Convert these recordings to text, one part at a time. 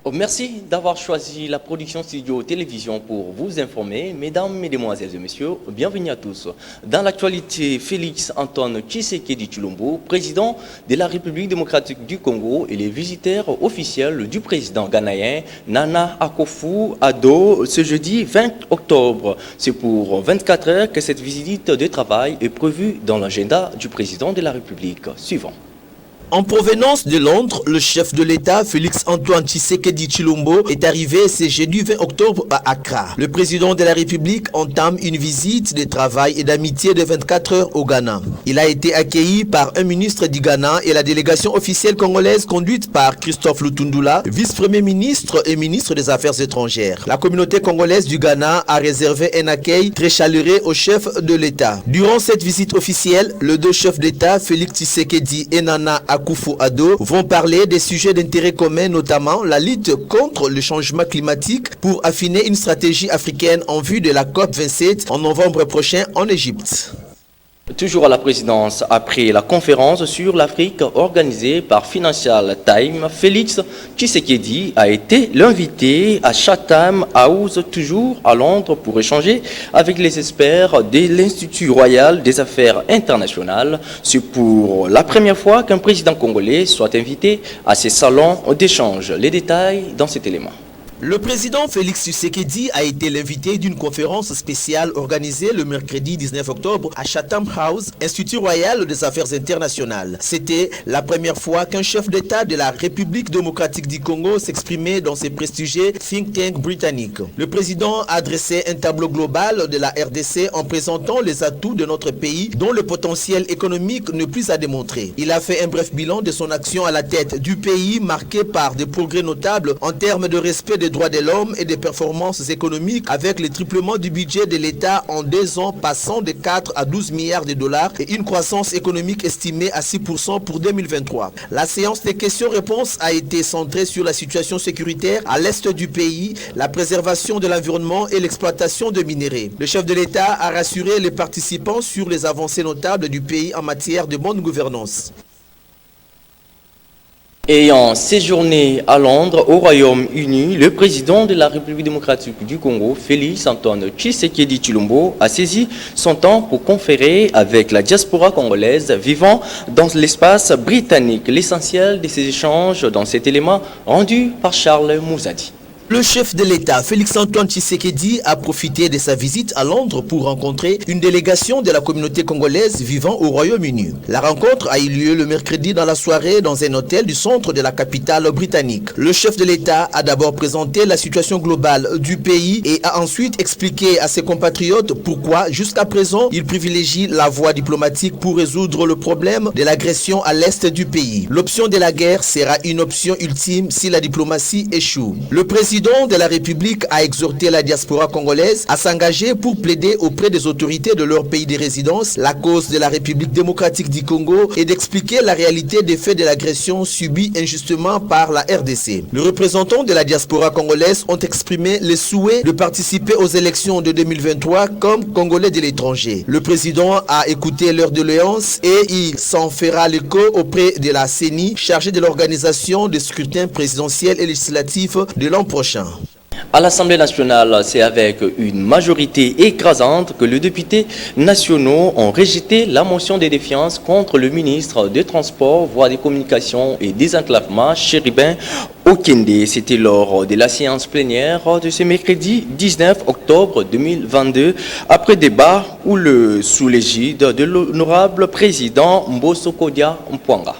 Oh, merci d'avoir choisi la production Studio Télévision pour vous informer. Mesdames, Mesdemoiselles et Messieurs, bienvenue à tous. Dans l'actualité, Félix Antoine Tshisekedi Tshilombo, président de la République démocratique du Congo et les visiteurs officiels du président ghanéen Nana Akufo-Addo ce jeudi 20 octobre. C'est pour 24 heures que cette visite de travail est prévue dans l'agenda du président de la République. Suivant. En provenance de Londres, le chef de l'État, Félix Antoine Tshisekedi Tshilombo, est arrivé ce jeudi 20 octobre à Accra. Le président de la République entame une visite de travail et d'amitié de 24 heures au Ghana. Il a été accueilli par un ministre du Ghana et la délégation officielle congolaise conduite par Christophe Lutundula, vice-premier ministre et ministre des Affaires étrangères. La communauté congolaise du Ghana a réservé un accueil très chaleureux au chef de l'État. Durant cette visite officielle, les deux chefs d'État, Félix Tshisekedi et Nana Akufo-Addo, vont parler des sujets d'intérêt commun, notamment la lutte contre le changement climatique pour affiner une stratégie africaine en vue de la COP27 en novembre prochain en Égypte. Toujours à la présidence, après la conférence sur l'Afrique organisée par Financial Times, Félix Tshisekedi a été l'invité à Chatham House, toujours à Londres, pour échanger avec les experts de l'Institut royal des affaires internationales. C'est pour la première fois qu'un président congolais soit invité à ces salons d'échange. Les détails dans cet élément. Le président Félix Tshisekedi a été l'invité d'une conférence spéciale organisée le mercredi 19 octobre à Chatham House, Institut royal des affaires internationales. C'était la première fois qu'un chef d'État de la République démocratique du Congo s'exprimait dans ces prestigieux think tank britanniques. Le président a dressé un tableau global de la RDC en présentant les atouts de notre pays dont le potentiel économique n'est plus à démontrer. Il a fait un bref bilan de son action à la tête du pays marqué par des progrès notables en termes de respect des droits de l'homme et des performances économiques avec le triplement du budget de l'État en 2 ans passant de 4 à 12 milliards de dollars et une croissance économique estimée à 6% pour 2023. La séance des questions-réponses a été centrée sur la situation sécuritaire à l'est du pays, la préservation de l'environnement et l'exploitation de minéraux. Le chef de l'État a rassuré les participants sur les avancées notables du pays en matière de bonne gouvernance. Ayant séjourné à Londres, au Royaume-Uni, le président de la République démocratique du Congo, Félix Antoine Tshisekedi Tshilombo, a saisi son temps pour conférer avec la diaspora congolaise vivant dans l'espace britannique. L'essentiel de ces échanges dans cet élément rendu par Charles Mouzadi. Le chef de l'État, Félix Antoine Tshisekedi, a profité de sa visite à Londres pour rencontrer une délégation de la communauté congolaise vivant au Royaume-Uni. La rencontre a eu lieu le mercredi dans la soirée dans un hôtel du centre de la capitale britannique. Le chef de l'État a d'abord présenté la situation globale du pays et a ensuite expliqué à ses compatriotes pourquoi, jusqu'à présent, il privilégie la voie diplomatique pour résoudre le problème de l'agression à l'est du pays. L'option de la guerre sera une option ultime si la diplomatie échoue. Le président de la République a exhorté la diaspora congolaise à s'engager pour plaider auprès des autorités de leur pays de résidence la cause de la République démocratique du Congo et d'expliquer la réalité des faits de l'agression subie injustement par la RDC. Les représentants de la diaspora congolaise ont exprimé le souhait de participer aux élections de 2023 comme Congolais de l'étranger. Le président a écouté leurs doléances et il s'en fera l'écho auprès de la CENI chargée de l'organisation des scrutins présidentiels et législatifs de l'an prochain. À l'Assemblée nationale, c'est avec une majorité écrasante que les députés nationaux ont rejeté la motion de défiance contre le ministre des Transports, Voies des Communications et Désenclavement, Chéribin Okende. C'était lors de la séance plénière de ce mercredi 19 octobre 2022, après débat sous l'égide de l'honorable président Mbosso Kodia Mpwanga.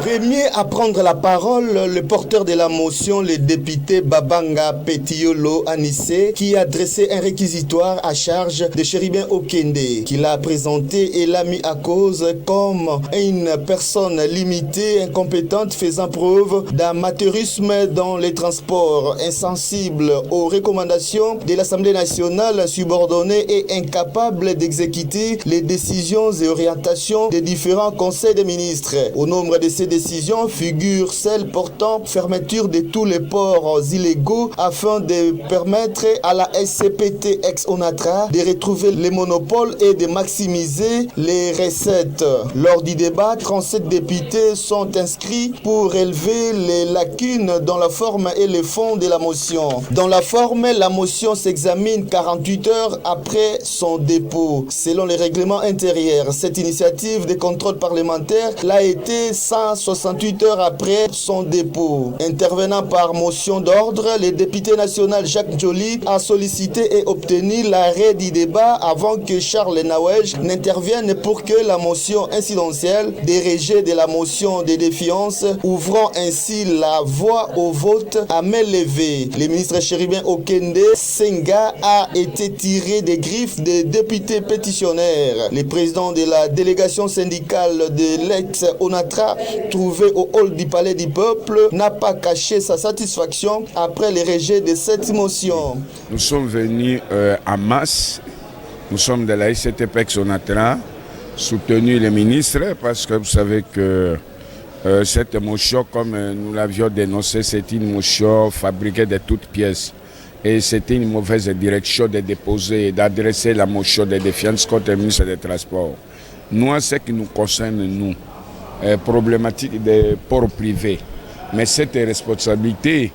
Premier à prendre la parole, le porteur de la motion, le député Babanga Petiolo Anissé, qui a dressé un réquisitoire à charge de Chéribin Okende, qu'il a présenté et l'a mis à cause comme une personne limitée, incompétente, faisant preuve d'amateurisme dans les transports, insensible aux recommandations de l'Assemblée nationale, subordonnée et incapable d'exécuter les décisions et orientations des différents conseils des ministres. Au nombre de ces décisions figurent celles portant fermeture de tous les ports illégaux afin de permettre à la SCPT ex-ONATRA de retrouver les monopoles et de maximiser les recettes. Lors du débat, 37 députés sont inscrits pour relever les lacunes dans la forme et le fond de la motion. Dans la forme, la motion s'examine 48 heures après son dépôt. Selon les règlements intérieurs, cette initiative de contrôle parlementaire l'a été 168 heures après son dépôt. Intervenant par motion d'ordre, le député national Jacques Joly a sollicité et obtenu l'arrêt du débat avant que Charles Nawej n'intervienne pour que la motion incidentielle des rejets de la motion de défiance, ouvrant ainsi la voie au vote à main levée. Le ministre Chéribin Okende Senga a été tiré des griffes des députés pétitionnaires. Le président de la délégation syndicale de l'ex-ONATRA, trouvé au hall du Palais du Peuple, n'a pas caché sa satisfaction après le rejet de cette motion. Nous sommes venus en masse, nous sommes de la SCTP-ONATRA, soutenu les ministres parce que vous savez que cette motion, comme nous l'avions dénoncé, c'est une motion fabriquée de toutes pièces. Et c'était une mauvaise direction de déposer et d'adresser la motion de défiance contre le ministre des Transports. Nous, ce qui nous concerne, nous, problématique des ports privés. Mais cette responsabilité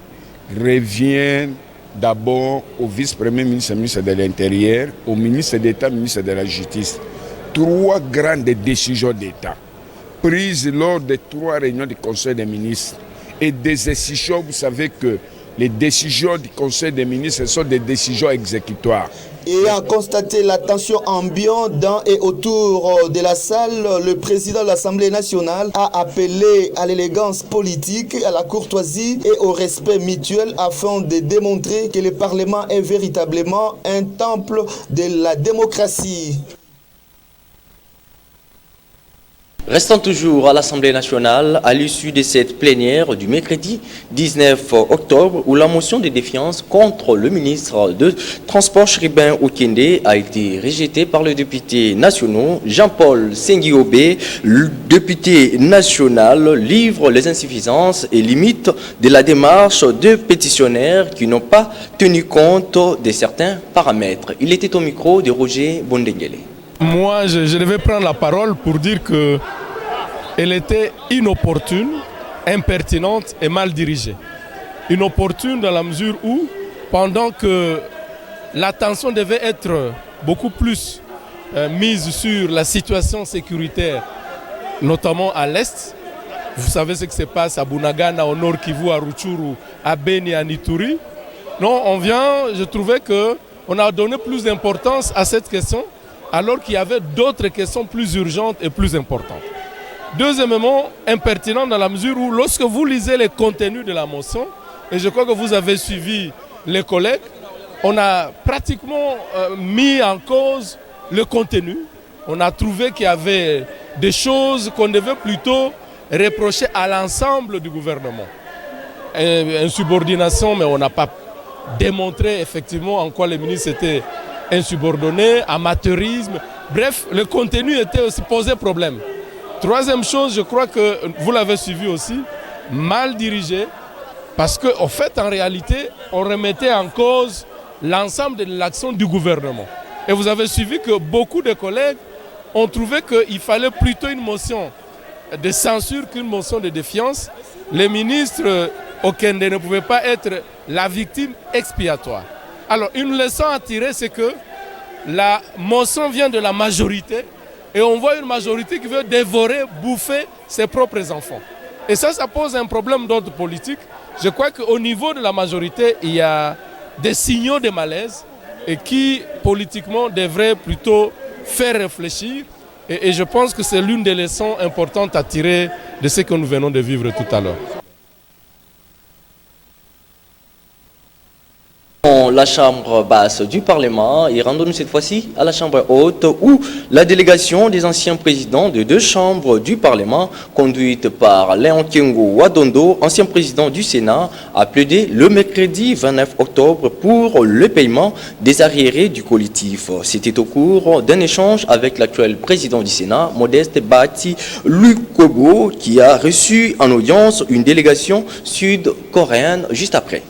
revient d'abord au vice-premier ministre, ministre de l'Intérieur, au ministre d'État, ministre de la Justice. 3 grandes décisions d'État prises lors des 3 réunions du Conseil des ministres. Et des décisions, vous savez que les décisions du Conseil des ministres sont des décisions exécutoires. Ayant constaté la tension ambiante dans et autour de la salle, le président de l'Assemblée nationale a appelé à l'élégance politique, à la courtoisie et au respect mutuel afin de démontrer que le Parlement est véritablement un temple de la démocratie. Restant toujours à l'Assemblée nationale, à l'issue de cette plénière du mercredi 19 octobre, où la motion de défiance contre le ministre de Transport Chéribin Okende a été rejetée par le député national Jean-Paul Sengiobé, le député national livre les insuffisances et limites de la démarche de pétitionnaires qui n'ont pas tenu compte de certains paramètres. Il était au micro de Roger Bondengele. Moi, je devais prendre la parole pour dire qu'elle était inopportune, impertinente et mal dirigée. Inopportune dans la mesure où, pendant que l'attention devait être beaucoup plus mise sur la situation sécuritaire, notamment à l'Est, vous savez ce qui se passe à Bunagana, au Nord Kivu, à Rutshuru, à Beni, à Ituri. Non, je trouvais qu'on a donné plus d'importance à cette question, alors qu'il y avait d'autres questions plus urgentes et plus importantes. Deuxièmement, impertinent dans la mesure où lorsque vous lisez les contenus de la motion, et je crois que vous avez suivi les collègues, on a pratiquement mis en cause le contenu. On a trouvé qu'il y avait des choses qu'on devait plutôt reprocher à l'ensemble du gouvernement. Insubordination, mais on n'a pas démontré effectivement en quoi les ministres étaient insubordonnés, amateurisme. Bref, le contenu était aussi posé problème. Troisième chose, je crois que vous l'avez suivi aussi, mal dirigé, parce qu'en fait, en réalité, on remettait en cause l'ensemble de l'action du gouvernement. Et vous avez suivi que beaucoup de collègues ont trouvé qu'il fallait plutôt une motion de censure qu'une motion de défiance. Les ministres Okende ne pouvaient pas être la victime expiatoire. Alors, une leçon à tirer, c'est que la motion vient de la majorité et on voit une majorité qui veut dévorer, bouffer ses propres enfants. Et ça pose un problème d'ordre politique. Je crois qu'au niveau de la majorité, il y a des signaux de malaise et qui, politiquement, devraient plutôt faire réfléchir. Et je pense que c'est l'une des leçons importantes à tirer de ce que nous venons de vivre tout à l'heure. la chambre basse du Parlement et rendons-nous cette fois-ci à la chambre haute où la délégation des anciens présidents de deux chambres du Parlement, conduite par Léon Kengo Wadondo, ancien président du Sénat, a plaidé le mercredi 29 octobre pour le paiement des arriérés du collectif. C'était au cours d'un échange avec l'actuel président du Sénat, Modeste Bati Lukwebo, qui a reçu en audience une délégation sud-coréenne juste après.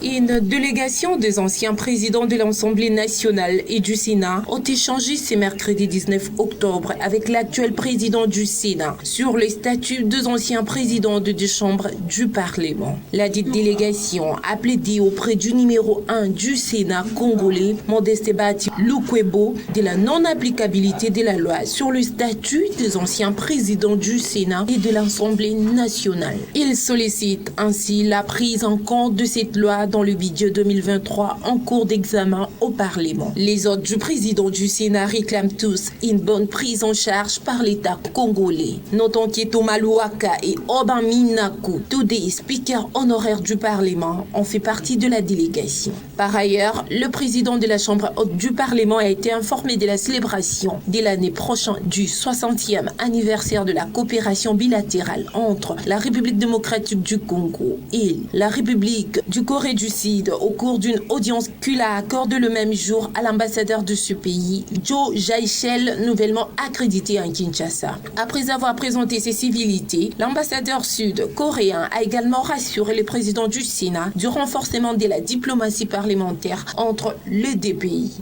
Une délégation des anciens présidents de l'Assemblée nationale et du Sénat ont échangé ce mercredi 19 octobre avec l'actuel président du Sénat sur les statuts des anciens présidents de deux chambres du Parlement. La dite délégation a plaidé auprès du numéro 1 du Sénat congolais, Modeste Bati Lukwebo, de la non-applicabilité de la loi sur le statut des anciens présidents du Sénat et de l'Assemblée nationale. Il sollicite ainsi la prise en compte de cette loi dans le budget 2023 en cours d'examen au Parlement. Les hôtes du président du Sénat réclament tous une bonne prise en charge par l'État congolais. Notons que Thomas Louaka et Oban Minaku, tous des speakers honoraires du Parlement, ont fait partie de la délégation. Par ailleurs, le président de la Chambre haute du Parlement a été informé de la célébration de l'année prochaine du 60e anniversaire de la coopération bilatérale entre la République démocratique du Congo et la République du Corée du Sud au cours d'une audience qu'il a accordée le même jour à l'ambassadeur de ce pays, Joe Jaichel, nouvellement accrédité en Kinshasa. Après avoir présenté ses civilités, l'ambassadeur sud-coréen a également rassuré le président du Sénat du renforcement de la diplomatie parlementaire entre les deux pays.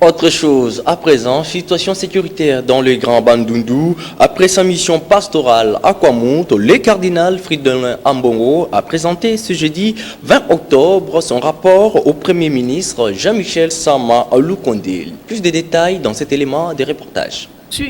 Autre chose, à présent, situation sécuritaire dans le Grand Bandundu. Après sa mission pastorale à Kwamouth, le cardinal Fridolin Ambongo a présenté ce jeudi 20 octobre son rapport au Premier ministre Jean-Michel Sama Lukonde. Plus de détails dans cet élément de reportage.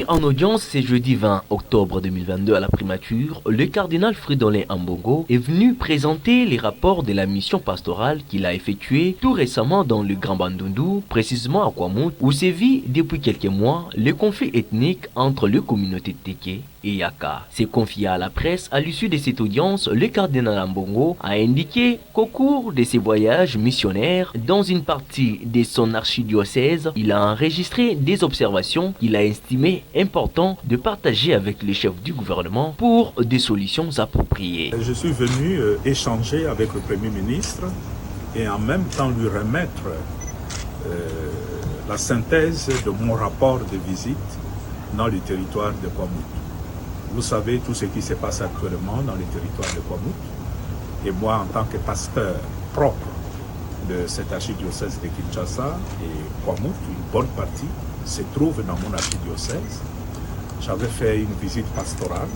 En audience ce jeudi 20 octobre 2022 à la primature, le cardinal Fridolin Ambongo est venu présenter les rapports de la mission pastorale qu'il a effectuée tout récemment dans le Grand Bandundu, précisément à Kwamouth, où sévit depuis quelques mois le conflit ethnique entre les communautés Teke et Yaka. S'est confié à la presse à l'issue de cette audience, le cardinal Ambongo a indiqué qu'au cours de ses voyages missionnaires, dans une partie de son archidiocèse, il a enregistré des observations qu'il a estimées important de partager avec les chefs du gouvernement pour des solutions appropriées. Je suis venu échanger avec le Premier ministre et en même temps lui remettre la synthèse de mon rapport de visite dans le territoire de Kwamouth. Vous savez tout ce qui se passe actuellement dans le territoire de Kwamouth. Et moi, en tant que pasteur propre de cet archidiocèse de Kinshasa et Kwamouth, une bonne partie se trouve dans mon archidiocèse. J'avais fait une visite pastorale,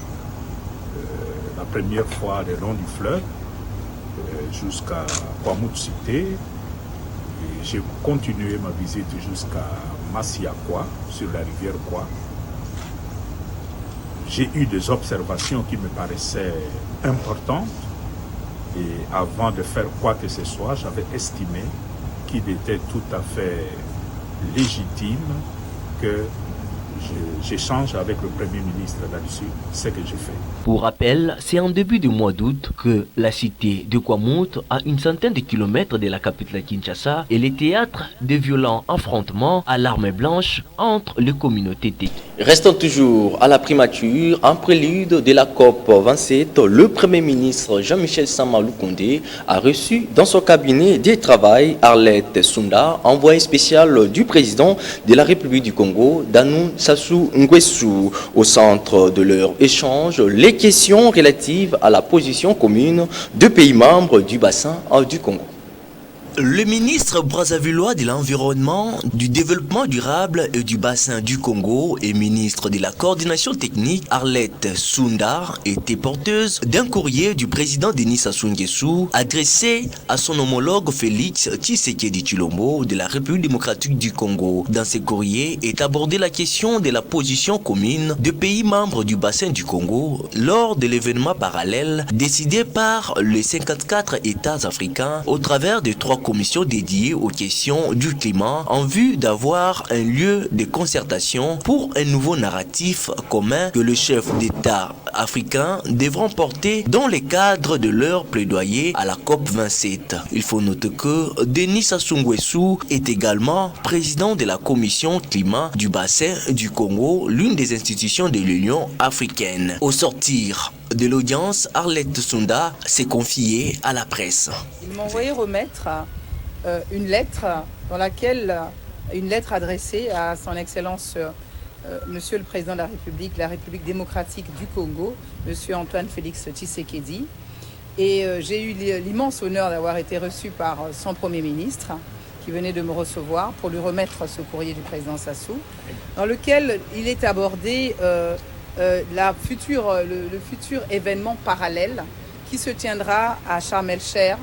la première fois le long du fleuve, jusqu'à Kwamouth cité. J'ai continué ma visite jusqu'à Massiakwa, sur la rivière Kwa. J'ai eu des observations qui me paraissaient importantes et avant de faire quoi que ce soit, j'avais estimé qu'il était tout à fait légitime que j'échange avec le Premier ministre là-dessus, ce que j'ai fait. Pour rappel, c'est en début du mois d'août que la cité de Kwamouth, à une centaine de kilomètres de la capitale Kinshasa, est le théâtre de violents affrontements à l'arme blanche entre les communautés Teke. Restons toujours à la primature. En prélude de la COP 27, le Premier ministre Jean-Michel Sama Lukonde a reçu dans son cabinet de travail Arlette Sunda, envoyé spécial du président de la République du Congo, Danou Sassou Nguesso. Au centre de leur échange, les questions relatives à la position commune de pays membres du bassin du Congo. Le ministre brazzavillois de l'Environnement, du Développement durable et du bassin du Congo et ministre de la coordination technique Arlette Sunda était porteuse d'un courrier du président Denis Sassou Nguesso adressé à son homologue Félix Tshisekedi Tshilombo de la République démocratique du Congo. Dans ce courrier est abordée la question de la position commune de pays membres du bassin du Congo lors de l'événement parallèle décidé par les 54 États africains au travers de 3 commission dédiée aux questions du climat en vue d'avoir un lieu de concertation pour un nouveau narratif commun que les chefs d'État africains devront porter dans le cadre de leur plaidoyer à la COP27. Il faut noter que Denis Sassou Nguesso est également président de la commission climat du bassin du Congo, l'une des institutions de l'Union africaine. Au sortir de l'audience, Arlette Sunda s'est confiée à la presse. Ils m'ont envoyé remettre une lettre une lettre adressée à son Excellence Monsieur le Président de la République démocratique du Congo, Monsieur Antoine Félix Tshisekedi. Et j'ai eu l'immense honneur d'avoir été reçu par son Premier ministre, qui venait de me recevoir pour lui remettre ce courrier du président Sassou, dans lequel il est abordé le futur événement parallèle qui se tiendra à Sharm el-Sheikh,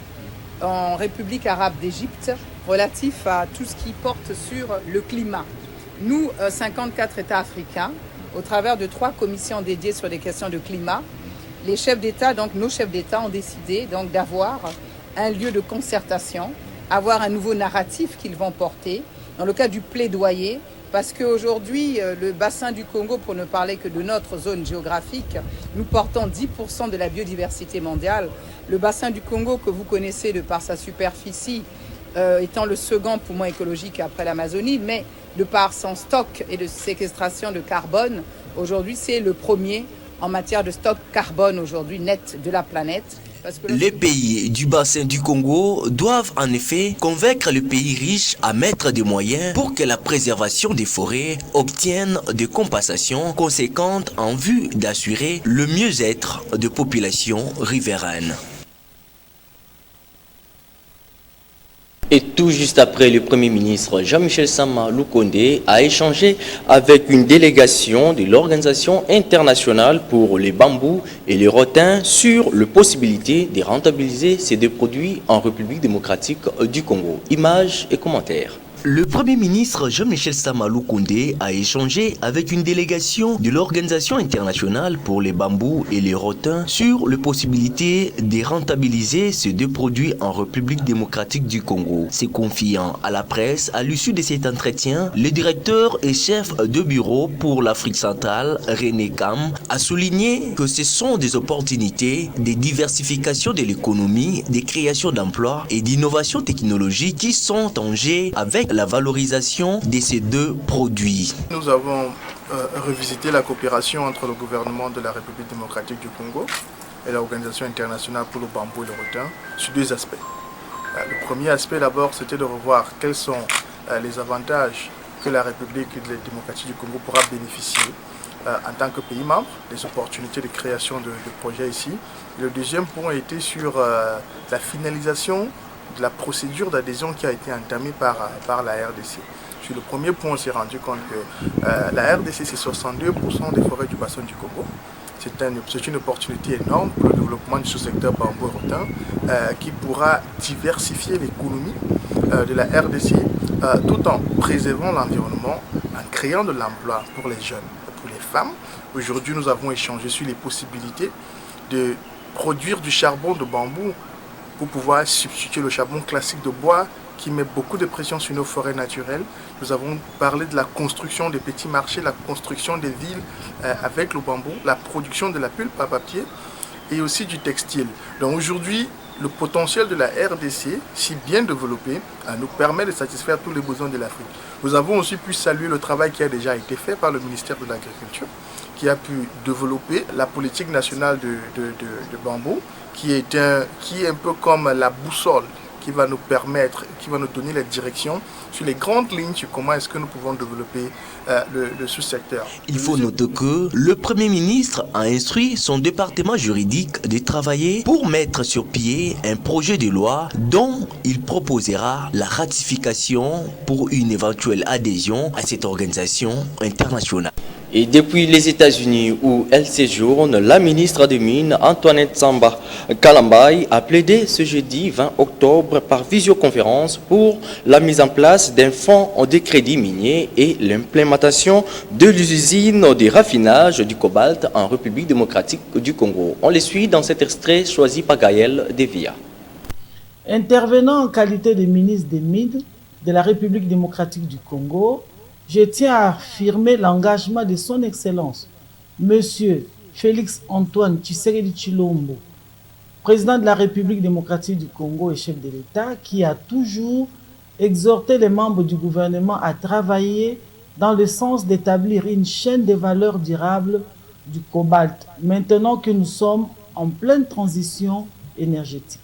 en République arabe d'Égypte, relatif à tout ce qui porte sur le climat. Nous, 54 États africains, au travers de 3 commissions dédiées sur les questions de climat, les chefs d'État, donc nos chefs d'État, ont décidé donc d'avoir un lieu de concertation, avoir un nouveau narratif qu'ils vont porter dans le cadre du plaidoyer, parce qu'aujourd'hui, le bassin du Congo, pour ne parler que de notre zone géographique, nous portons 10% de la biodiversité mondiale. Le bassin du Congo, que vous connaissez de par sa superficie, étant le second poumon écologique après l'Amazonie, mais de par son stock et de séquestration de carbone, aujourd'hui c'est le premier en matière de stock carbone aujourd'hui net de la planète. Les pays du bassin du Congo doivent en effet convaincre le pays riche à mettre des moyens pour que la préservation des forêts obtienne des compensations conséquentes en vue d'assurer le mieux-être des populations riveraines. Et tout juste après, le Premier ministre Jean-Michel Sama Lukonde a échangé avec une délégation de l'Organisation internationale pour les bambous et les rotins sur la possibilité de rentabiliser ces deux produits en République démocratique du Congo. Images et commentaires. Le Premier ministre Jean-Michel Sama Lukonde a échangé avec une délégation de l'Organisation internationale pour les bambous et les rotins sur les possibilités de rentabiliser ces deux produits en République démocratique du Congo. Se confiant à la presse, à l'issue de cet entretien, le directeur et chef de bureau pour l'Afrique centrale, René Kam, a souligné que ce sont des opportunités de diversification de l'économie, de création d'emplois et d'innovation technologique qui sont en jeu avec la valorisation de ces deux produits. Nous avons revisité la coopération entre le gouvernement de la République démocratique du Congo et l'Organisation internationale pour le bambou et le rotin sur 2 aspects. Le premier aspect d'abord, c'était de revoir quels sont les avantages que la République démocratique du Congo pourra bénéficier en tant que pays membre, des opportunités de création de projets ici. Le deuxième point était sur la finalisation de la procédure d'adhésion qui a été entamée par la RDC. Sur le premier point, on s'est rendu compte que la RDC, c'est 62% des forêts du bassin du Congo. C'est une opportunité énorme pour le développement du sous-secteur bambou et rotin qui pourra diversifier l'économie de la RDC tout en préservant l'environnement, en créant de l'emploi pour les jeunes et pour les femmes. Aujourd'hui, nous avons échangé sur les possibilités de produire du charbon de bambou pour pouvoir substituer le charbon classique de bois qui met beaucoup de pression sur nos forêts naturelles. Nous avons parlé de la construction des petits marchés, la construction des villes avec le bambou, la production de la pulpe à papier et aussi du textile. Donc aujourd'hui, le potentiel de la RDC, si bien développé, nous permet de satisfaire tous les besoins de l'Afrique. Nous avons aussi pu saluer le travail qui a déjà été fait par le ministère de l'Agriculture, qui a pu développer la politique nationale de bambou, qui est un peu comme la boussole qui va nous permettre, qui va nous donner la direction sur les grandes lignes sur comment est-ce que nous pouvons développer le sous-secteur. Il faut noter que le Premier ministre a instruit son département juridique de travailler pour mettre sur pied un projet de loi dont il proposera la ratification pour une éventuelle adhésion à cette organisation internationale. Et depuis les États-Unis où elle séjourne, la ministre des Mines, Antoinette Samba Kalambay, a plaidé ce jeudi 20 octobre par visioconférence pour la mise en place d'un fonds de crédit minier et l'implémentation de l'usine de raffinage du cobalt en République démocratique du Congo. On les suit dans cet extrait choisi par Gaël Devia. Intervenant en qualité de ministre des Mines de la République démocratique du Congo, je tiens à affirmer l'engagement de son Excellence, Monsieur Félix Antoine Tshisekedi Tshilombo, président de la République démocratique du Congo et chef de l'État, qui a toujours exhorté les membres du gouvernement à travailler dans le sens d'établir une chaîne de valeur durable du cobalt, maintenant que nous sommes en pleine transition énergétique.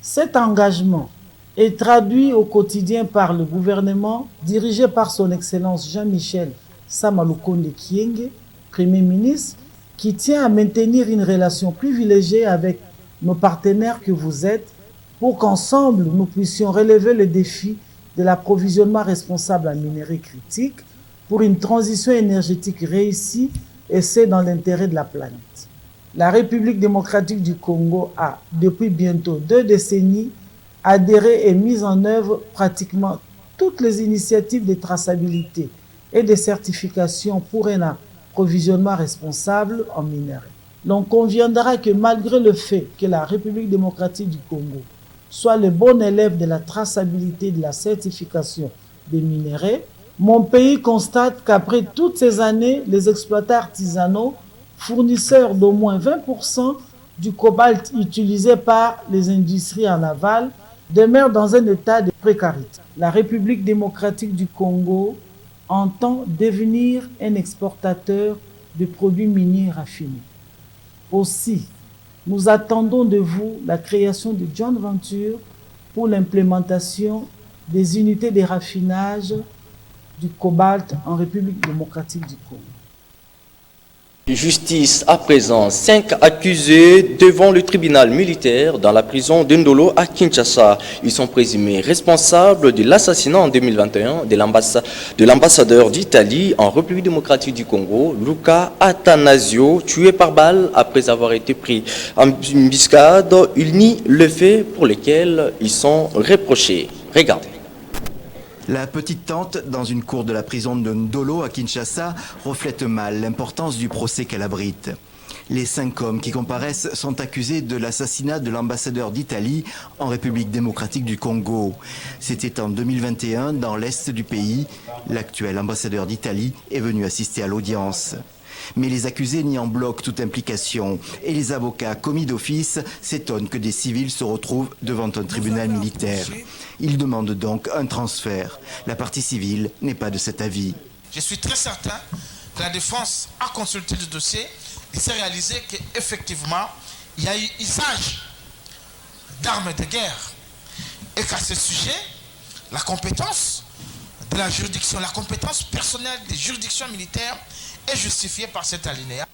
Cet engagement est traduit au quotidien par le gouvernement dirigé par son Excellence Jean-Michel Samalukonde Kyenge, Premier ministre, qui tient à maintenir une relation privilégiée avec nos partenaires que vous êtes pour qu'ensemble nous puissions relever le défi de l'approvisionnement responsable en minerais critiques pour une transition énergétique réussie et c'est dans l'intérêt de la planète. La République démocratique du Congo a, depuis bientôt 2 décennies, adhéré et mis en œuvre pratiquement toutes les initiatives de traçabilité et de certification pour un approvisionnement responsable en minerais. L'on conviendra que malgré le fait que la République démocratique du Congo soit le bon élève de la traçabilité et de la certification des minerais, mon pays constate qu'après toutes ces années, les exploitants artisanaux, fournisseurs d'au moins 20% du cobalt utilisé par les industries en aval, demeurent dans un état de précarité. La République démocratique du Congo entend devenir un exportateur de produits miniers raffinés. Aussi, nous attendons de vous la création de joint venture pour l'implémentation des unités de raffinage du cobalt en République démocratique du Congo. Justice à présent, 5 accusés devant le tribunal militaire dans la prison de Ndolo à Kinshasa. Ils sont présumés responsables de l'assassinat en 2021 de l'ambassadeur d'Italie en République démocratique du Congo, Luca Attanasio, tué par balle après avoir été pris en embuscade. Ils nient le fait pour lequel ils sont reprochés. Regardez. La petite tente dans une cour de la prison de Ndolo à Kinshasa reflète mal l'importance du procès qu'elle abrite. Les 5 hommes qui comparaissent sont accusés de l'assassinat de l'ambassadeur d'Italie en République démocratique du Congo. C'était en 2021 dans l'est du pays. L'actuel ambassadeur d'Italie est venu assister à l'audience. Mais les accusés nient en bloc toute implication et les avocats commis d'office s'étonnent que des civils se retrouvent devant un tribunal militaire. Ils demandent donc un transfert. La partie civile n'est pas de cet avis. Je suis très certain que la défense a consulté le dossier et s'est réalisé qu'effectivement, il y a eu usage d'armes de guerre et qu'à ce sujet, la compétence de la juridiction, la compétence personnelle des juridictions militaires est justifiée par cet alinéa.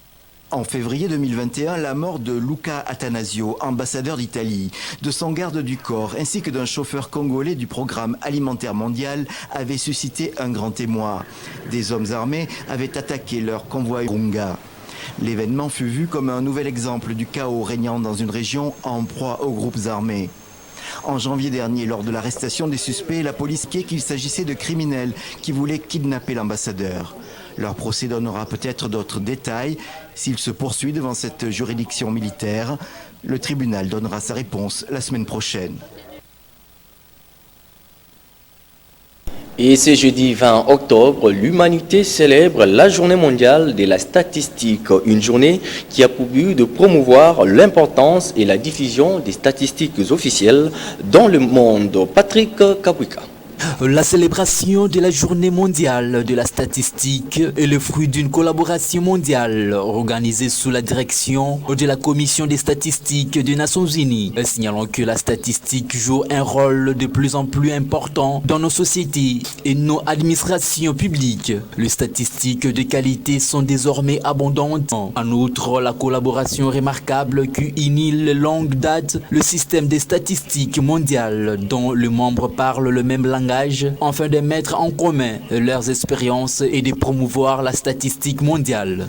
En février 2021, la mort de Luca Attanasio, ambassadeur d'Italie, de son garde du corps ainsi que d'un chauffeur congolais du programme alimentaire mondial avait suscité un grand émoi. Des hommes armés avaient attaqué leur convoi Runga. L'événement fut vu comme un nouvel exemple du chaos régnant dans une région en proie aux groupes armés. En janvier dernier, lors de l'arrestation des suspects, la police dit qu'il s'agissait de criminels qui voulaient kidnapper l'ambassadeur. Leur procès donnera peut-être d'autres détails. S'il se poursuit devant cette juridiction militaire, le tribunal donnera sa réponse la semaine prochaine. Et ce jeudi 20 octobre, l'humanité célèbre la journée mondiale de la statistique, une journée qui a pour but de promouvoir l'importance et la diffusion des statistiques officielles dans le monde. Patrick Kabwika. La célébration de la journée mondiale de la statistique est le fruit d'une collaboration mondiale organisée sous la direction de la Commission des statistiques des Nations Unies, signalant que la statistique joue un rôle de plus en plus important dans nos sociétés et nos administrations publiques. Les statistiques de qualité sont désormais abondantes. En outre, la collaboration remarquable qui unit de longue date le système des statistiques mondiales dont les membres parlent le même langage afin de mettre en commun leurs expériences et de promouvoir la statistique mondiale.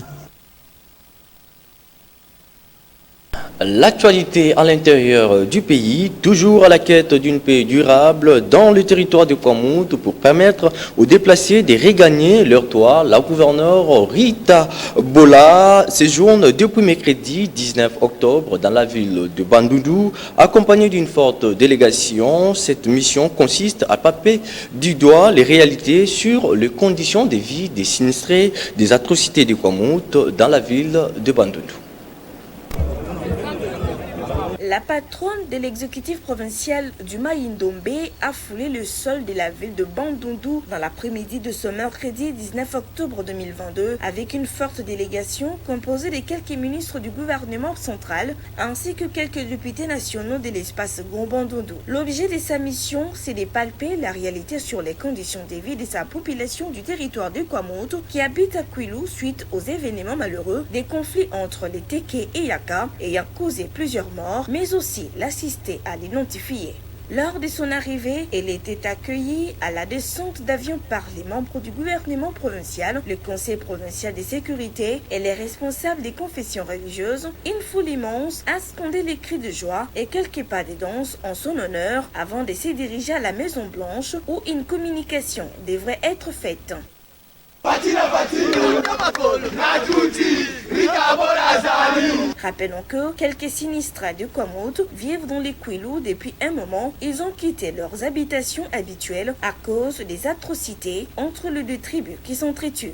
L'actualité à l'intérieur du pays, toujours à la quête d'une paix durable dans le territoire de Kwamout pour permettre aux déplacés de regagner leur toit. La gouverneure Rita Bola séjourne depuis mercredi 19 octobre dans la ville de Bandundu, accompagnée d'une forte délégation. Cette mission consiste à palper du doigt les réalités sur les conditions de vie des sinistrés des atrocités de Kwamout dans la ville de Bandundu. La patronne de l'exécutif provincial du Maïndombe a foulé le sol de la ville de Bandundu dans l'après-midi de ce mercredi 19 octobre 2022 avec une forte délégation composée de quelques ministres du gouvernement central ainsi que quelques députés nationaux de l'espace Grand Bandundu. L'objet de sa mission, c'est de palper la réalité sur les conditions de vie de sa population du territoire de Kwamout qui habite à Kwilu suite aux événements malheureux des conflits entre les Teke et Yaka ayant causé plusieurs morts, mais aussi l'assister à l'identifier. Lors de son arrivée, elle était accueillie à la descente d'avion par les membres du gouvernement provincial, le conseil provincial de sécurité et les responsables des confessions religieuses. Une foule immense a scandé les cris de joie et quelques pas de danse en son honneur avant de se diriger à la Maison Blanche où une communication devrait être faite. Rappelons que quelques sinistrés de Kwamout vivent dans les Kwilu depuis un moment. Ils ont quitté leurs habitations habituelles à cause des atrocités entre les deux tribus qui s'entretuent.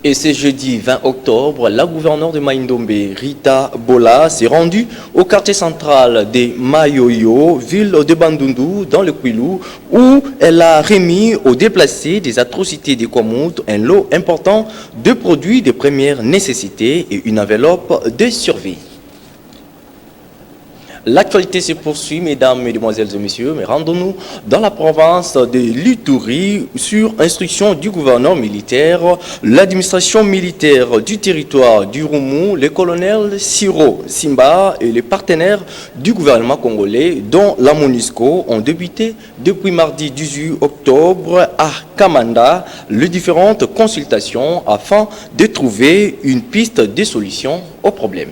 Et ce jeudi 20 octobre, la gouverneure de Maïndombe, Rita Bola, s'est rendue au quartier central de Mayoyo, ville de Bandundu, dans le Kwilu, où elle a remis aux déplacés des atrocités de Kwamout un lot important de produits de première nécessité et une enveloppe de survie. L'actualité se poursuit, mesdames, mesdemoiselles et messieurs, mais rendons-nous dans la province de l'Ituri sur instruction du gouverneur militaire, l'administration militaire du territoire du Roumou, le colonel Siro Simba et les partenaires du gouvernement congolais, dont la MONUSCO, ont débuté depuis mardi 18 octobre à Kamanda les différentes consultations afin de trouver une piste de solution au problème.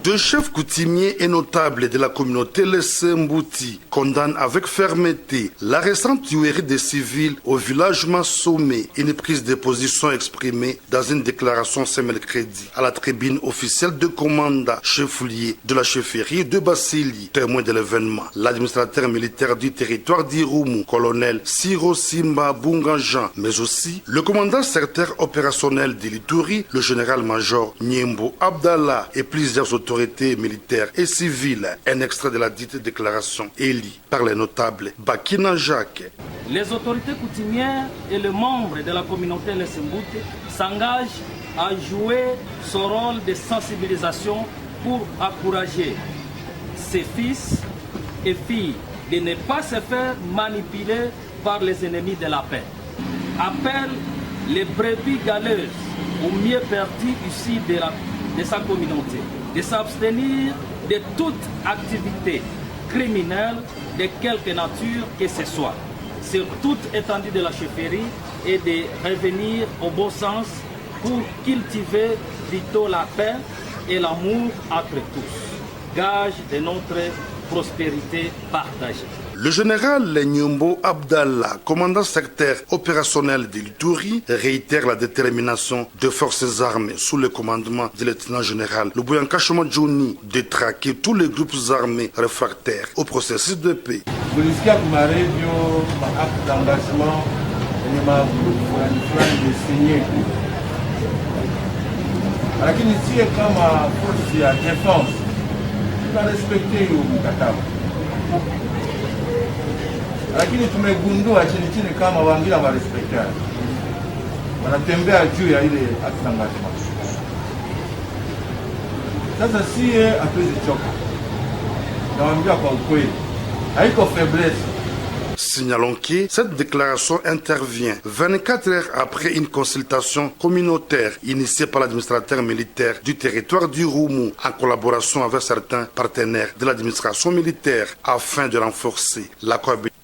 Deux chefs coutumiers et notables de la communauté Lessembouti condamnent avec fermeté la récente tuerie des civils au village Massomé, une prise de position exprimée dans une déclaration ce mercredi à la tribune officielle de Komanda, chef-lieu de la chefferie de Basili, témoin de l'événement. L'administrateur militaire du territoire d'Irumu, colonel Siro Simba Bunganjan, mais aussi le commandant secteur opérationnel de l'Ituri, le général-major Nyembo Abdallah et plusieurs autorités militaires et civiles. Un extrait de la dite déclaration élie par les notables Bakina Jacques. Les autorités coutumières et les membres de la communauté Lessembouti s'engagent à jouer son rôle de sensibilisation pour encourager ses fils et filles de ne pas se faire manipuler par les ennemis de la paix. Appelle les brebis galeuses au mieux perdu ici de sa communauté de s'abstenir de toute activité criminelle de quelque nature que ce soit, sur toute étendue de la chefferie et de revenir au bon sens pour cultiver plutôt la paix et l'amour entre tous, gage de notre prospérité partagée. Le général Nyembo Abdallah, commandant secteur opérationnel de l'Ituri, réitère la détermination des forces armées sous le commandement du lieutenant-général Lubuyanka Johnny de traquer tous les groupes armés réfractaires au processus de paix. d'engagement et ma groupe de signer. Lakini sie kama force ya defense tunarespecte hiyo mkataba, lakini tumegundua chini kama wengine hawarespektani, wanatembea juu ya ile engagement. Sasa sie hatuwezi choka, nawaambia kwa ukweli, haiko faiblesse. Signalons que cette déclaration intervient 24 heures après une consultation communautaire initiée par l'administrateur militaire du territoire du Roumou en collaboration avec certains partenaires de l'administration militaire afin de renforcer la cohabitation.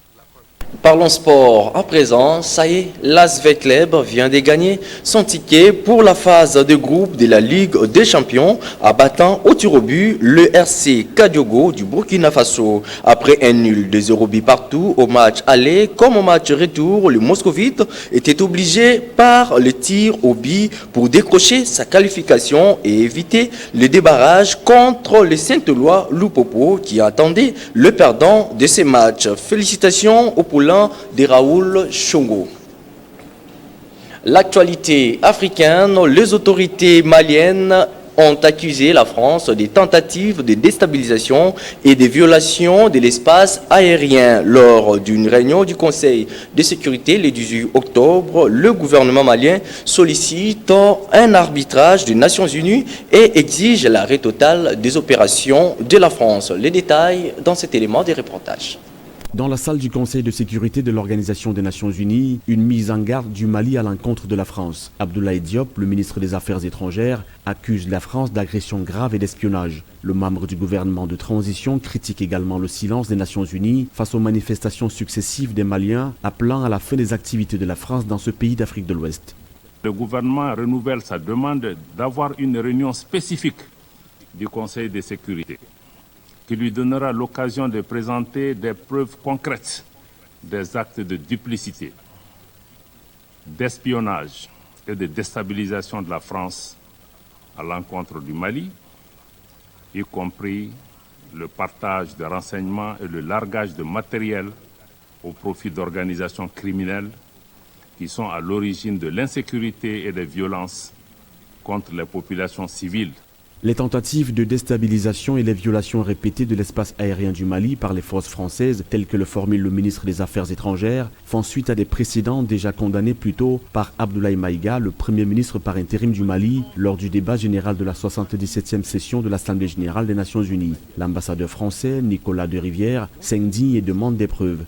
Parlons sport. À présent, ça y est, l'Asvel Club vient de gagner son ticket pour la phase de groupe de la Ligue des Champions, abattant au tir au but le RC Kadiogo du Burkina Faso. Après un nul de 0 buts partout au match aller comme au match retour, le Moscovite était obligé par le tir au but pour décrocher sa qualification et éviter le débarrage contre le Saint-Éloi Lupopo qui attendait le perdant de ces matchs. Félicitations au poulain de Raoul Chongo. L'actualité africaine, les autorités maliennes ont accusé la France des tentatives de déstabilisation et de violation de l'espace aérien. Lors d'une réunion du Conseil de sécurité le 18 octobre, le gouvernement malien sollicite un arbitrage des Nations Unies et exige l'arrêt total des opérations de la France. Les détails dans cet élément de reportage. Dans la salle du Conseil de sécurité de l'Organisation des Nations Unies, une mise en garde du Mali à l'encontre de la France. Abdoulaye Diop, le ministre des Affaires étrangères, accuse la France d'agression grave et d'espionnage. Le membre du gouvernement de transition critique également le silence des Nations Unies face aux manifestations successives des Maliens appelant à la fin des activités de la France dans ce pays d'Afrique de l'Ouest. Le gouvernement renouvelle sa demande d'avoir une réunion spécifique du Conseil de sécurité, qui lui donnera l'occasion de présenter des preuves concrètes des actes de duplicité, d'espionnage et de déstabilisation de la France à l'encontre du Mali, y compris le partage de renseignements et le largage de matériel au profit d'organisations criminelles qui sont à l'origine de l'insécurité et des violences contre les populations civiles. Les tentatives de déstabilisation et les violations répétées de l'espace aérien du Mali par les forces françaises, telles que le formule le ministre des Affaires étrangères, font suite à des précédents déjà condamnés plus tôt par Abdoulaye Maïga, le Premier ministre par intérim du Mali, lors du débat général de la 77e session de l'Assemblée générale des Nations Unies. L'ambassadeur français, Nicolas de Rivière, s'indigne et demande des preuves.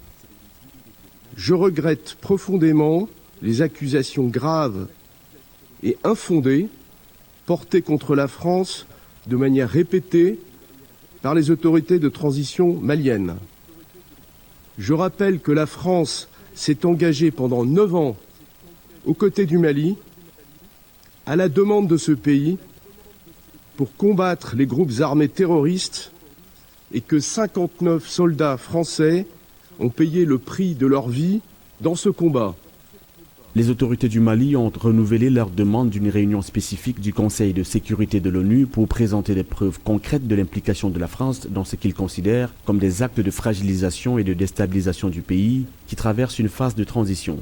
Je regrette profondément les accusations graves et infondées portée contre la France de manière répétée par les autorités de transition maliennes. Je rappelle que la France s'est engagée pendant 9 ans aux côtés du Mali, à la demande de ce pays, pour combattre les groupes armés terroristes et que 59 soldats français ont payé le prix de leur vie dans ce combat. Les autorités du Mali ont renouvelé leur demande d'une réunion spécifique du Conseil de sécurité de l'ONU pour présenter des preuves concrètes de l'implication de la France dans ce qu'ils considèrent comme des actes de fragilisation et de déstabilisation du pays qui traverse une phase de transition.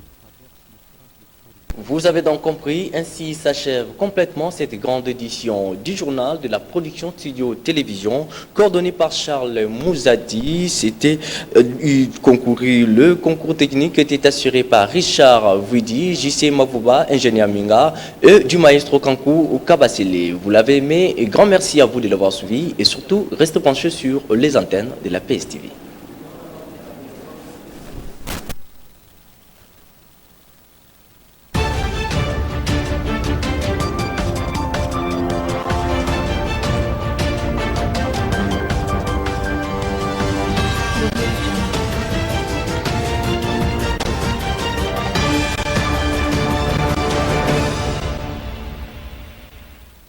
Vous avez donc compris, ainsi s'achève complètement cette grande édition du journal de la production studio télévision coordonnée par Charles Mouzadi. C'était le concours technique était assuré par Richard Vuidi, JC Mavouba, ingénieur Minga et du maestro Kankou Kabasele. Vous l'avez aimé et grand merci à vous de l'avoir suivi et surtout restez branchés sur les antennes de la PSTV.